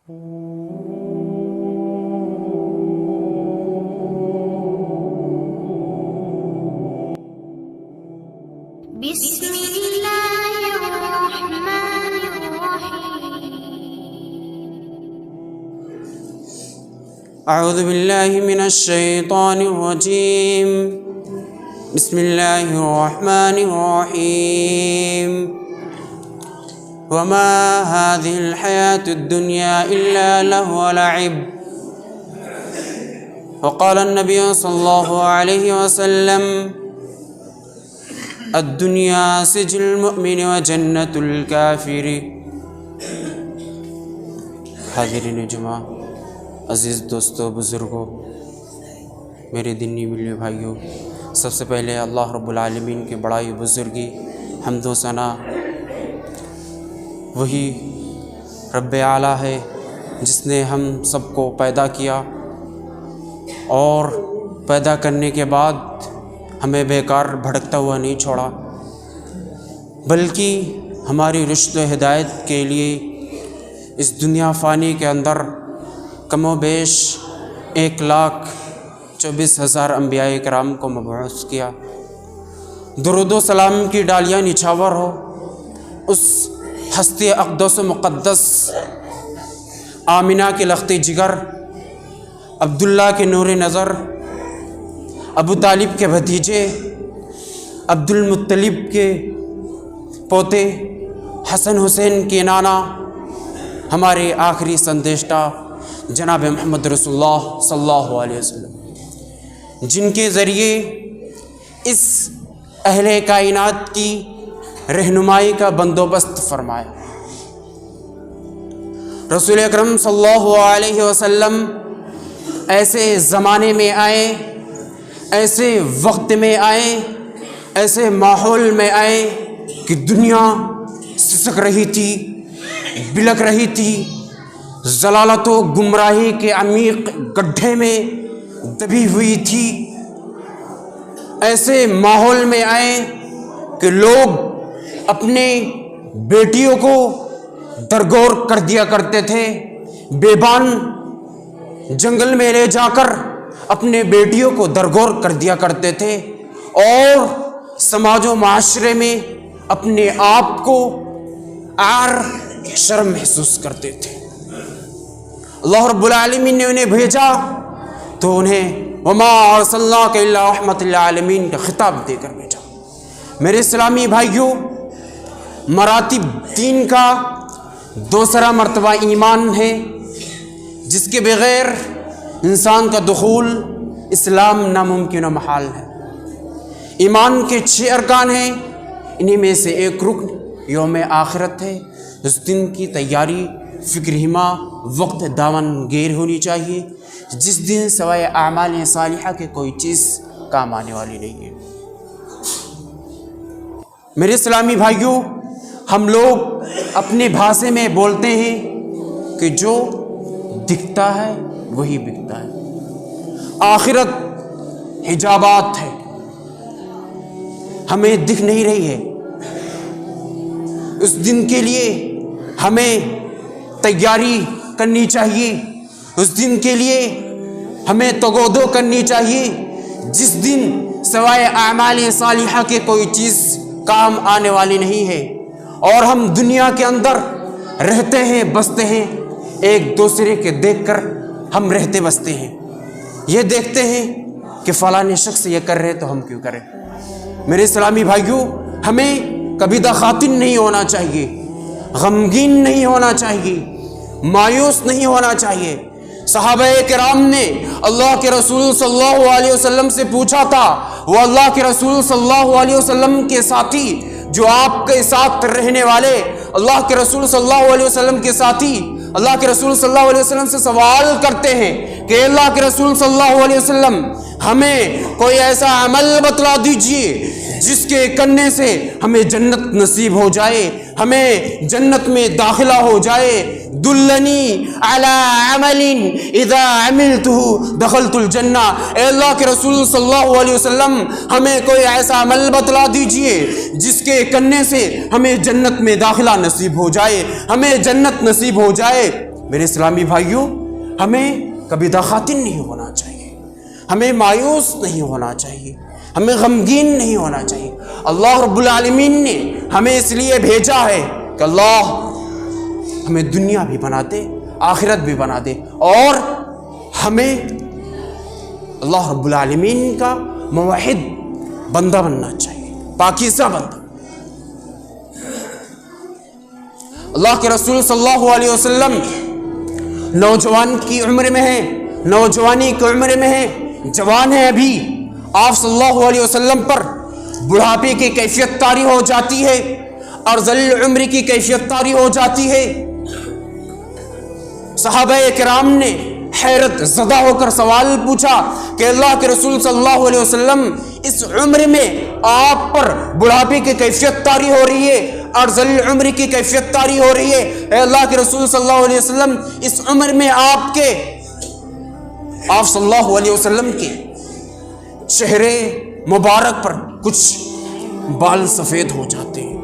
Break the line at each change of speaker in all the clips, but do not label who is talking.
بسم الله الرحمن الرحيم.
أعوذ بالله من الشيطان الرجيم. بسم الله الرحمن الرحيم. وما هذه الحياة الدنيا إلا لهو ولعب. وقال النبي صلى الله عليه وسلم: الدنیا سجن المؤمن وجنت الکافر. حاضرین جمعہ، عزیز دوستو، بزرگوں، میرے دینی ملے بھائیوں، سب سے پہلے اللہ رب العالمین کے بڑائی بزرگی حمد و ثنا وہی رب اعلیٰ ہے جس نے ہم سب کو پیدا کیا اور پیدا کرنے کے بعد ہمیں بیکار بھٹکتا ہوا نہیں چھوڑا، بلکہ ہماری رشد و ہدایت کے لیے اس دنیا فانی کے اندر کم و بیش 1,24,000 انبیاء کرام کو مبعوث کیا. درود و سلام کی ڈالیاں نچھاور ہو اس ہستی اقدس و مقدس آمنہ کے لخت جگر، عبداللہ کے نور نظر، ابو طالب کے بھتیجے، عبد المطلب کے پوتے، حسن حسین کے نانا، ہمارے آخری سندیشتہ جناب محمد رسول اللہ صلی اللہ علیہ وسلم، جن کے ذریعے اس اہل کائنات کی رہنمائی کا بندوبست فرمایا. رسول اکرم صلی اللہ علیہ وسلم ایسے زمانے میں آئے، ایسے وقت میں آئے، ایسے ماحول میں آئے کہ دنیا سسک رہی تھی، بلک رہی تھی، ضلالت و گمراہی کے عمیق گڈھے میں دبی ہوئی تھی. ایسے ماحول میں آئے کہ لوگ اپنے بیٹیوں کو درگور کر دیا کرتے تھے، بیبان جنگل میں لے جا کر اپنے بیٹیوں کو درگور کر دیا کرتے تھے اور سماج و معاشرے میں اپنے آپ کو عار شرم محسوس کرتے تھے. اللہ رب العالمین نے انہیں بھیجا تو انہیں وما ارسلناک الا رحمۃ للعالمین کا خطاب دے کر بھیجا. میرے اسلامی بھائیوں، مراتب دین کا دوسرا مرتبہ ایمان ہے، جس کے بغیر انسان کا دخول اسلام ناممکن و محال ہے. ایمان کے 6 ارکان ہیں، انہی میں سے ایک رکن یوم آخرت ہے. اس دن کی تیاری فکر ہمہ وقت دامن گیر ہونی چاہیے، جس دن سوائے اعمال صالحہ کے کوئی چیز کام آنے والی نہیں ہے. میرے اسلامی بھائیوں، ہم لوگ اپنے بھاشے میں بولتے ہیں کہ جو دکھتا ہے وہی بکتا ہے. آخرت حجابات ہے، ہمیں دکھ نہیں رہی ہے. اس دن کے لیے ہمیں تیاری کرنی چاہیے، اس دن کے لیے ہمیں تگودو کرنی چاہیے، جس دن سوائے اعمال صالحہ کے کوئی چیز کام آنے والی نہیں ہے. اور ہم دنیا کے اندر رہتے ہیں، بستے ہیں، ایک دوسرے کے دیکھ کر ہم رہتے بستے ہیں. یہ دیکھتے ہیں کہ فلاں شخص یہ کر رہے تو ہم کیوں کریں. میرے اسلامی بھائیوں، ہمیں کبھی خاطر نہیں ہونا چاہیے، غمگین نہیں ہونا چاہیے، مایوس نہیں ہونا چاہیے. صحابہ کرام نے اللہ کے رسول صلی اللہ علیہ وسلم سے پوچھا تھا، وہ اللہ کے رسول صلی اللہ علیہ وسلم کے ساتھی جو آپ کے ساتھ رہنے والے، اللہ کے رسول صلی اللہ علیہ وسلم کے ساتھی اللہ کے رسول صلی اللہ علیہ وسلم سے سوال کرتے ہیں کہ اللہ کے رسول صلی اللہ علیہ وسلم ہمیں کوئی ایسا عمل بتلا دیجئے جس کے کرنے سے ہمیں جنت نصیب ہو جائے، ہمیں جنت میں داخلہ ہو جائے. دلنی علی عمل اذا عملته دخلت الجنہ. اے اللہ کے رسول صلی اللہ علیہ وسلم ہمیں کوئی ایسا عمل بتلا دیجئے جس کے کرنے سے ہمیں جنت میں داخلہ نصیب ہو جائے، ہمیں جنت نصیب ہو جائے. میرے اسلامی بھائیوں، ہمیں کبھی داخاطن نہیں ہونا چاہیے، ہمیں مایوس نہیں ہونا چاہیے، ہمیں غمگین نہیں ہونا چاہیے۔ اللہ رب العالمین نے ہمیں اس لیے بھیجا ہے کہ اللہ ہمیں دنیا بھی بنا دے، آخرت بھی بنا دے، اور ہمیں اللہ رب العالمین کا موحد بندہ بننا چاہیے، پاکیزہ بندہ۔ اللہ کے رسول صلی اللہ علیہ وسلم نوجوان کی عمر میں ہیں، نوجوانی کی عمر میں ہیں، جوان ہیں ابھی، آپ صلی اللہ علیہ وسلم پر بڑھاپے کی کیفیت طاری ہو جاتی ہے، ارذل العمر کی کیفیت طاری ہو جاتی ہے۔ صحابہ کرام نے حیرت زدہ ہو کر سوال پوچھا کہ اللہ کے رسول صلی اللہ علیہ وسلم، اس عمر میں آپ پر بڑھاپے کی کیفیت طاری ہو رہی ہے، ارذل العمر کی کیفیت طاری ہو رہی ہے، اے اللہ کے رسول صلی اللہ علیہ وسلم، اس عمر میں آپ صلی اللہ علیہ وسلم کے چہرے مبارک پر کچھ بال سفید ہو جاتے ہیں۔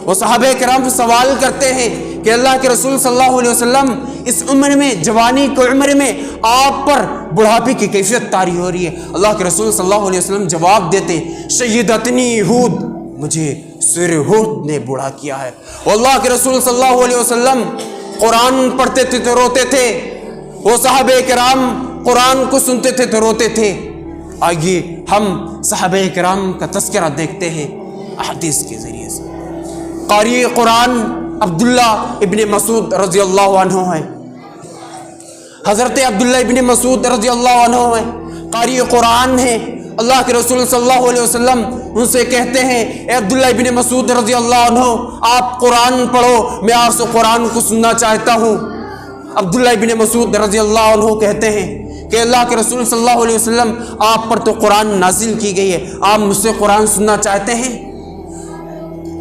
وہ صحابہ کرام سوال کرتے ہیں کہ اللہ کے رسول صلی اللہ علیہ وسلم، اس عمر میں، جوانی کی عمر میں آپ پر بڑھاپے کی کیفیت طاری ہو رہی ہے۔ اللہ کے رسول صلی اللہ علیہ وسلم جواب دیتے ہیں، شیدتنی ہود، مجھے سورہ ہود نے بوڑھا کیا ہے۔ اللہ کے رسول صلی اللہ علیہ وسلم قرآن پڑھتے تھے تو روتے تھے، وہ صحابہ کرام قرآن کو سنتے تھے تو روتے تھے۔ آئیے ہم صحابہ کرام کا تذکرہ دیکھتے ہیں احادیث کے ذریعے سے۔ قاری قرآن عبداللہ ابن مسعود رضی اللہ عنہ ہے، حضرت عبداللہ ابن مسعود رضی اللہ عنہ ہے، قاری قرآن ہے۔ اللہ کے رسول صلی اللہ علیہ وسلم ان سے کہتے ہیں، اے عبداللہ ابن مسعود رضی اللہ عنہ، آپ قرآن پڑھو، میں آپ سے قرآن کو سننا چاہتا ہوں۔ عبداللہ ابن مسعود رضی اللہ عنہ کہتے ہیں کہ اللہ کے رسول صلی اللہ علیہ وسلم، آپ پر تو قرآن نازل کی گئی ہے، آپ مجھ سے قرآن سننا چاہتے ہیں؟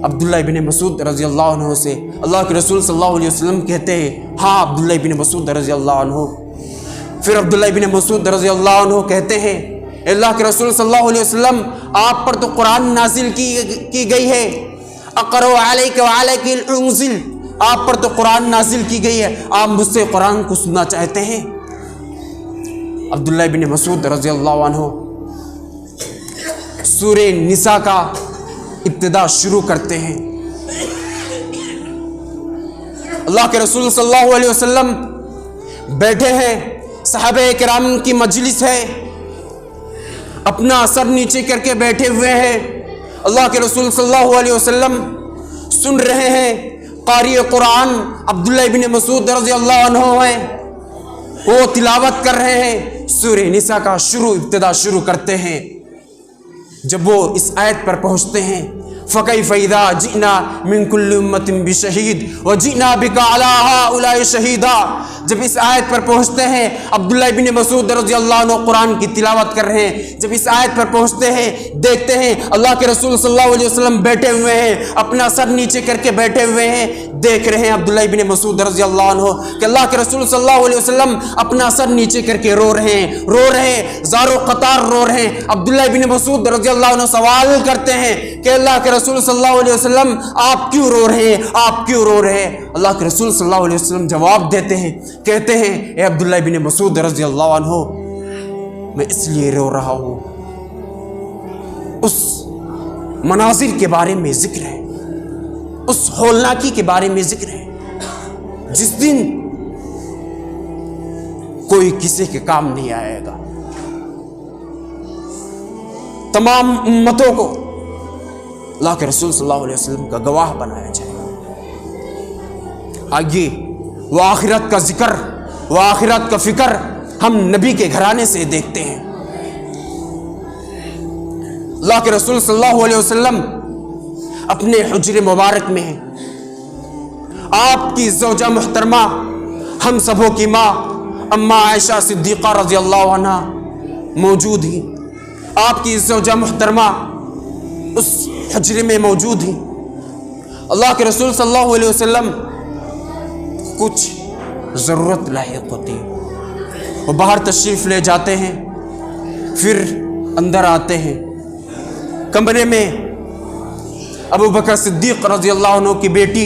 عبداللہ ابن مسعود رضی اللہ عنہ سے اللہ کے رسول صلی اللہ علیہ وسلم کہتے ہیں، ہاں عبداللہ ابن مسعود رضی اللہ عنہ۔ پھر عبداللہ ابن مسعود رضی اللہ عنہ کہتے ہیں، اللہ کے رسول صلی اللہ علیہ وسلم، آپ پر تو قرآن نازل کی گئی ہے، اقرأ علیک وعلیک انزل، آپ پر تو قرآن نازل کی گئی ہے، آپ مجھ سے قرآن کو سننا چاہتے ہیں؟ عبداللہ ابن مسعود رضی اللہ عنہ سورہ نساء کا ابتدا شروع کرتے ہیں۔ اللہ کے رسول صلی اللہ علیہ وسلم بیٹھے ہیں، صحابہ کرام کی مجلس ہے، اپنا سر نیچے کر کے بیٹھے ہوئے ہیں۔ اللہ کے رسول صلی اللہ علیہ وسلم سن رہے ہیں، قاری قرآن عبداللہ ابن مسعود رضی اللہ عنہ ہیں، وہ تلاوت کر رہے ہیں، سورہ نساء کا ابتدا شروع کرتے ہیں۔ جب وہ اس آیت پر پہنچتے ہیں، فَكَيْفَ إِذَا جِئْنَا مِن كُلِّ أُمَّةٍ بِشَهِيدٍ وَجِئْنَا بِكَ عَلَى هَؤُلَاءِ شَهِيدًا، جب اس آیت پر پہنچتے ہیں، عبداللہ ابن مسعود رضی اللہ عنہ قرآن کی تلاوت کر رہے ہیں، جب اس آیت پر پہنچتے ہیں، دیکھتے ہیں اللہ کے رسول صلی اللہ علیہ وسلم بیٹھے ہوئے ہیں، اپنا سر نیچے کر کے بیٹھے ہوئے ہیں، دیکھ رہے ہیں عبداللہ ابن مسعود رضی اللہ عنہ کہ اللہ کے رسول صلی اللہ علیہ وسلم اپنا سر نیچے کر کے رو رہے ہیں، زار و قطار رو رہے ہیں۔ عبداللہ ابن مسعود رضی اللہ عنہ سوال کرتے ہیں کہ اللہ کے رسول صلی اللہ علیہ وسلم، آپ کیوں رو رہے ہیں، آپ کیوں رو رہے ہیں؟ اللہ کے رسول صلی اللہ علیہ وسلم جواب دیتے ہیں، کہتے ہیں، اے عبداللہ ابن مسعود رضی اللہ عنہ، میں اس لیے رو رہا ہوں، اس مناظر کے بارے میں ذکر ہے، اس ہولناکی کے بارے میں ذکر ہے، جس دن کوئی کسی کے کام نہیں آئے گا، تمام امتوں کو اللہ کے رسول صلی اللہ علیہ وسلم کا گواہ بنایا جائے گا۔ آئیے وہ آخرت کا ذکر، وہ آخرت کا فکر ہم نبی کے گھرانے سے دیکھتے ہیں۔ اللہ کے رسول صلی اللہ علیہ وسلم اپنے حجر مبارک میں ہیں، آپ کی زوجہ محترمہ، ہم سبوں کی ماں اما عائشہ صدیقہ رضی اللہ عنہ موجود ہیں، آپ کی زوجہ محترمہ اس حجرے میں موجود ہیں۔ اللہ کے رسول صلی اللہ علیہ وسلم کچھ ضرورت لاحق ہوتی ہے، وہ باہر تشریف لے جاتے ہیں، پھر اندر آتے ہیں، کمرے میں ابو بکر صدیق رضی اللہ عنہ کی بیٹی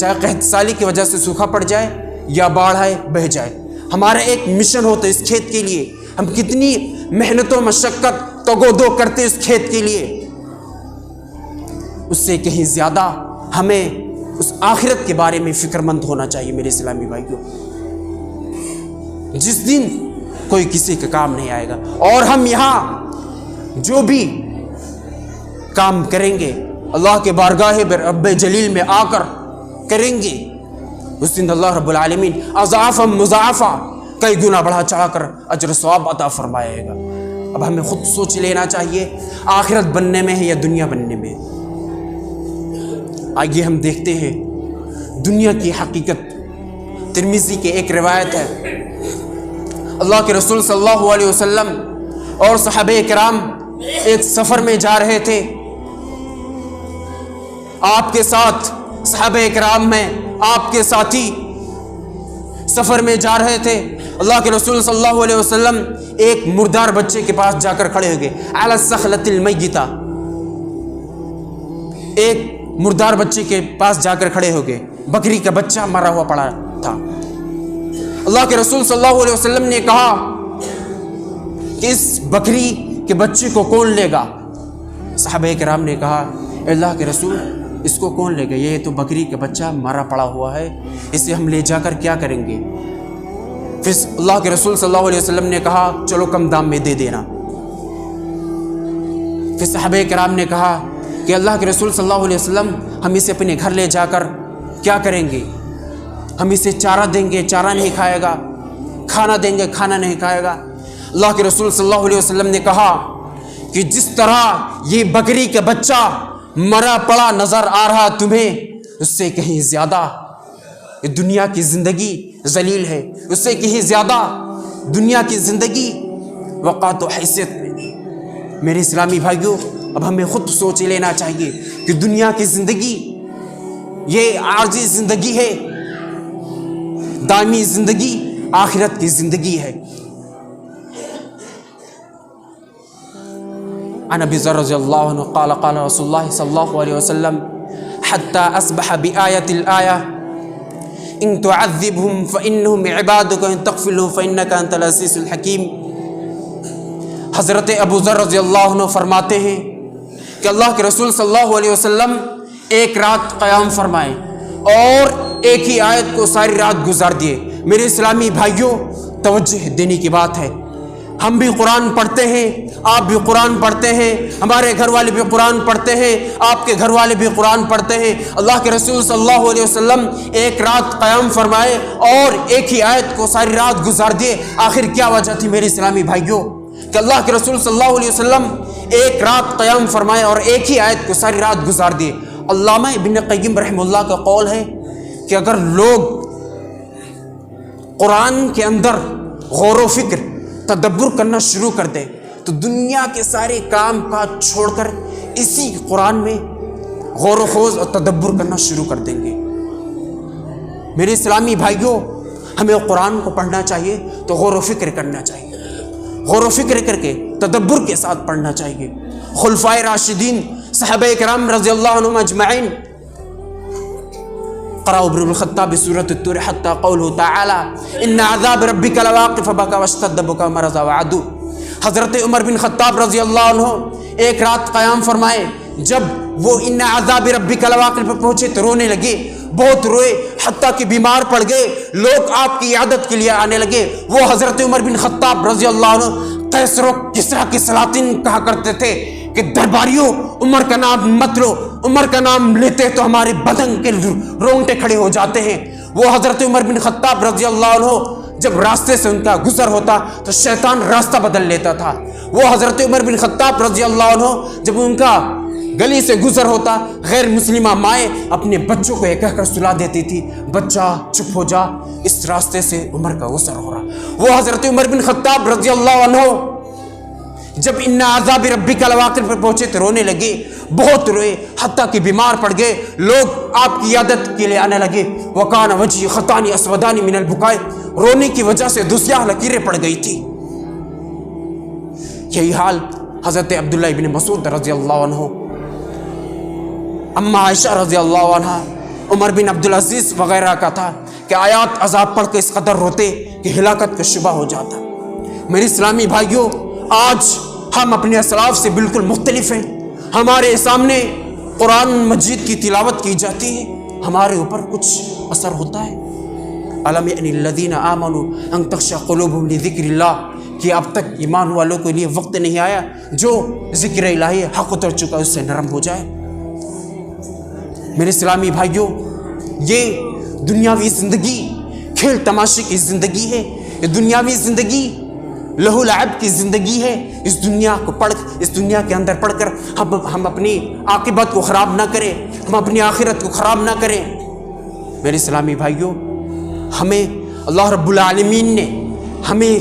چاہے قحط سالی کی وجہ سے سوکھا پڑ جائے یا باڑھ آئے بہہ جائے. ہمارا ایک مشن ہوتا ہے اس کھیت کے لیے. ہم کتنی محنت و مشقت تگ و دو کرتے اس کھیت کے لیے, اس سے کہیں زیادہ ہمیں اس آخرت کے بارے میں فکر مند ہونا چاہیے میرے اسلامی بھائیوں. جس دن کوئی کسی کا کام نہیں آئے گا, اور ہم یہاں جو بھی کام کریں گے اللہ کے بارگاہ رب جلیل میں آ کر کریں گے, اس دن اللہ رب العالمین اضعافا مضاعفہ کئی گنا بڑھا چڑھا کر اجر ثواب عطا فرمائے گا. اب ہمیں خود سوچ لینا چاہیے آخرت بننے میں ہے یا دنیا بننے میں. آئیے ہم دیکھتے ہیں دنیا کی حقیقت. ترمذی کی ایک روایت ہے, اللہ کے رسول صلی اللہ علیہ وسلم اور صحابہ کرام ایک سفر میں جا رہے تھے. آپ کے ساتھ صحابہ کرام میں آپ کے ساتھی سفر میں جا رہے تھے. اللہ کے رسول صلی اللہ علیہ وسلم ایک مردار بچے کے پاس جا کر کھڑے ہو گئے. علی الصخلۃ المیتہ, ایک مردار بچے کے پاس جا کر کھڑے ہو گئے. بکری کا بچہ مرا ہوا پڑا تھا. اللہ کے رسول صلی اللہ علیہ وسلم نے کہا کہ اس بکری کے بچے کو کون لے گا؟ صحابہ کرام نے کہا اے اللہ کے رسول اس کو کون لے گا؟ یہ تو بکری کا بچہ مرا پڑا ہوا ہے, اسے ہم لے جا کر کیا کریں گے؟ پھر اللہ کے رسول صلی اللہ علیہ وسلم نے کہا چلو کم دام میں دے دینا. پھر صحابہ کرام نے کہا کہ اللہ کے رسول صلی اللہ علیہ وسلم ہم اسے اپنے گھر لے جا کر کیا کریں گے؟ ہم اسے چارہ دیں گے, چارہ نہیں کھائے گا, کھانا دیں گے, کھانا نہیں کھائے گا. اللہ کے رسول صلی اللہ علیہ وسلم نے کہا کہ جس طرح یہ بکری کا بچہ مرا پڑا نظر آ رہا تمہیں, اس سے کہیں زیادہ دنیا کی زندگی ذلیل ہے, اس سے کہیں زیادہ دنیا کی زندگی وقات و حیثیت میں. میرے اسلامی بھائیوں, اب ہمیں خود سوچ لینا چاہیے کہ دنیا کی زندگی یہ عارضی زندگی ہے, دائمی زندگی آخرت کی زندگی ہے. عن ابی ذر رضی اللہ عنہ قال قال رسول اللہ صلی اللہ علیہ وسلم حتی اصبح بآیت الآیہ ان تعذبهم فانهم عبادك وان تغفر لهم فانك انت العزیز الحکیم. حضرت ابو ذر رضی اللہ عنہ فرماتے ہیں کہ اللہ کے رسول صلی اللہ علیہ وسلم ایک رات قیام فرمائے اور ایک ہی آیت کو ساری رات گزار دیے. میرے اسلامی بھائیوں, توجہ دینے کی بات ہے. ہم بھی قرآن پڑھتے ہیں, آپ بھی قرآن پڑھتے ہیں, ہمارے گھر والے بھی قرآن پڑھتے ہیں, آپ کے گھر والے بھی قرآن پڑھتے ہیں. اللہ کے رسول صلی اللہ علیہ وسلم ایک رات قیام فرمائے اور ایک ہی آیت کو ساری رات گزار دیے. آخر کیا وجہ تھی میرے اسلامی بھائیوں کہ اللہ کے رسول صلی اللہ علیہ وسلم ایک رات قیام فرمائے اور ایک ہی آیت کو ساری رات گزار دیے؟ علامہ ابن قیم رحمہ اللہ کا قول ہے کہ اگر لوگ قرآن کے اندر غور و فکر تدبر کرنا شروع کر دیں تو دنیا کے سارے کام کاج چھوڑ کر اسی قرآن میں غور و خوض اور تدبر کرنا شروع کر دیں گے. میرے اسلامی بھائیوں, ہمیں قرآن کو پڑھنا چاہیے تو غور و فکر کرنا چاہیے, غور و فکر کر کے تدبر کے ساتھ پڑھنا چاہیے. خلفائے راشدین صحابہ کرام رضی اللہ عنہم اجمعین, قرأ عمر بن الخطاب سورۃ الطور حتی قوله تعالی ان عذاب ربک لواقع فبکى واشتد بکاء ومرض وعدو. حضرت عمر بن خطاب رضی اللہ عنہ ایک رات قیام فرمائے, جب وہ ان عذاب ربک لواقع پر پہنچے تو رونے لگے, بہت روئے, حتیٰ کہ بیمار پڑ گئے. لوگ آپ کی عیادت کے لیے آنے لگے. وہ حضرت عمر بن خطاب رضی اللہ عنہ قیصر و کسریٰ کے سلاطین کہا کرتے تھے کہ درباریوں عمر کا نام مت لو, عمر کا نام لیتے تو ہمارے بدن کے رونگٹے کھڑے ہو جاتے ہیں. وہ حضرت عمر بن خطاب رضی اللہ عنہ جب راستے سے ان کا گزر ہوتا تو شیطان راستہ بدل لیتا تھا. وہ حضرت عمر بن خطاب رضی اللہ عنہ جب ان کا گلی سے گزر ہوتا, غیر مسلمہ مائیں اپنے بچوں کو یہ کہہ کر سلا دیتی تھی, بچہ چپ ہو جا, اس راستے سے عمر کا گزر ہو رہا. وہ حضرت عمر بن خطاب رضی اللہ عنہ جب ان عذاب ربک لواقع پر پہنچے تو رونے لگے, بہت روئے, حتیٰ کہ بیمار پڑ گئے. لوگ آپ کی عیادت کے لیے آنے لگے. وکان وجہی خطان اسودان من البکاء, رونے کی وجہ سے دوسیاہ لکیریں پڑ گئی تھی. یہی حال حضرت عبداللہ ابن مسعود رضی اللہ عنہ, اما عائشہ رضی اللہ عنہ عمر بن عبدالعزیز وغیرہ کا تھا کہ آیات عذاب پڑھ کے اس قدر روتے کہ ہلاکت کا شبہ ہو جاتا۔ میرے اسلامی بھائیوں، آج ہم اپنے اسلاف سے بالکل مختلف ہیں۔ ہمارے سامنے قرآن مجید کی تلاوت کی جاتی ہے، ہمارے اوپر کچھ اثر ہوتا ہے؟ الم یعن الذین آمنوا ان تخشع قلوبهم لذکر اللہ، کہ اب تک ایمان والوں کے لیے وقت نہیں آیا جو ذکر الہی حق اتر چکا اس سے نرم ہو جائے۔ میرے اسلامی بھائیوں، یہ دنیاوی زندگی کھیل تماشے کی زندگی ہے، یہ دنیاوی زندگی لہو لعب کی زندگی ہے۔ اس دنیا کے اندر پڑھ کر ہم اپنی عاقبت کو خراب نہ کریں، ہم اپنی آخرت کو خراب نہ کریں۔ میرے اسلامی بھائیوں، ہمیں اللہ رب العالمین نے ہمیں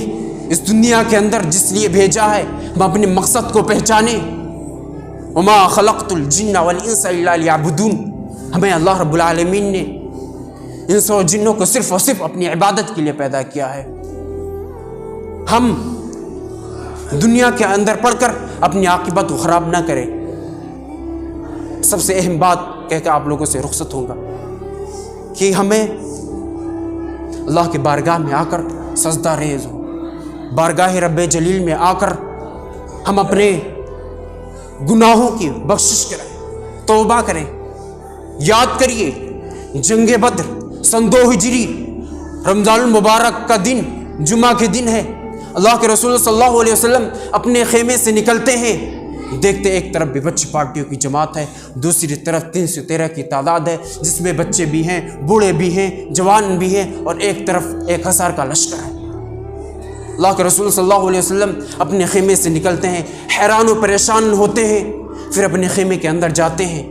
اس دنیا کے اندر جس لیے بھیجا ہے، ہم اپنے مقصد کو پہچانیں۔ وما خلقت الجن والانس الا لیعبدون، ہمیں اللہ رب العالمین نے انس و جنوں کو صرف اور صرف اپنی عبادت کے لیے پیدا کیا ہے۔ ہم دنیا کے اندر پڑھ کر اپنی عاقبت کو خراب نہ کریں۔ سب سے اہم بات کہہ کے آپ لوگوں سے رخصت ہوں گا کہ ہمیں اللہ کے بارگاہ میں آ کر سجدہ ریز ہو، بارگاہ رب جلیل میں آ کر ہم اپنے گناہوں کی بخشش کریں، توبہ کریں۔ یاد کریے جنگ بدر سن 2 ہجری رمضان المبارک کا دن جمعہ کے دن ہے۔ اللہ کے رسول صلی اللہ علیہ وسلم اپنے خیمے سے نکلتے ہیں، دیکھتے ایک طرف بھی بچے پارٹیوں کی جماعت ہے، دوسری طرف 313 کی تعداد ہے، جس میں بچے بھی ہیں، بوڑھے بھی ہیں، جوان بھی ہیں، اور ایک طرف 1000 کا لشکر ہے۔ اللہ کے رسول صلی اللہ علیہ وسلم اپنے خیمے سے نکلتے ہیں، حیران و پریشان ہوتے ہیں، پھر اپنے خیمے کے اندر جاتے ہیں،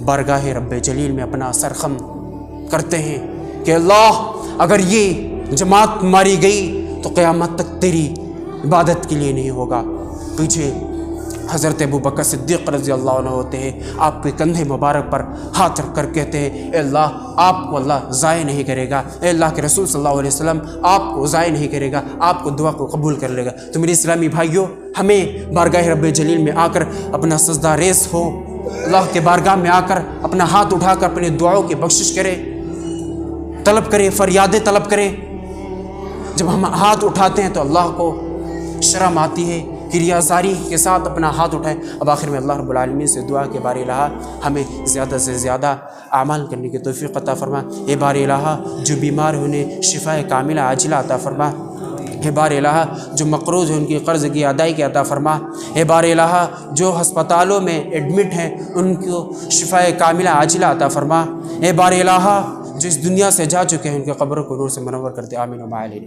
بارگاہ رب جلیل میں اپنا سر خم کرتے ہیں کہ اللہ اگر یہ جماعت ماری گئی تو قیامت تک تیری عبادت کے لیے نہیں ہوگا۔ پیچھے حضرت ابوبکر صدیق رضی اللہ عنہ ہوتے ہیں، آپ کے کندھے مبارک پر ہاتھ رکھ کر کہتے ہیں اے اللہ آپ کو اللہ ضائع نہیں کرے گا، اے اللہ کے رسول صلی اللہ علیہ وسلم آپ کو ضائع نہیں کرے گا، آپ کو دعا کو قبول کر لے گا۔ تو میرے اسلامی بھائیوں، ہمیں بارگاہ رب جلیل میں آ کر اپنا سجدہ ریز ہو، اللہ کے بارگاہ میں آ کر اپنا ہاتھ اٹھا کر اپنے دعاؤں کی بخشش کرے، طلب کرے، فریادیں طلب کرے۔ جب ہم ہاتھ اٹھاتے ہیں تو اللہ کو شرم آتی ہے، کریا زاری کے ساتھ اپنا ہاتھ اٹھائیں۔ اب آخر میں اللہ رب العالمین سے دعا کہ بار الہ ہمیں زیادہ سے زیادہ اعمال کرنے کی توفیق عطا فرما۔ اے بار الہ جو بیمار ہیں انہیں شفا کاملہ عاجلہ عطا فرما۔ اے بار الہ جو مقروض ہیں ان کی قرض کی ادائیگی عطا فرما۔ اے بار الہ جو ہسپتالوں میں ایڈمٹ ہیں ان کو شفا کاملہ عاجلہ عطا فرما۔ اے بار الہ جو اس دنیا سے جا چکے ہیں ان کے قبروں کو نور سے منور کر دے، آمین و ما علیہ۔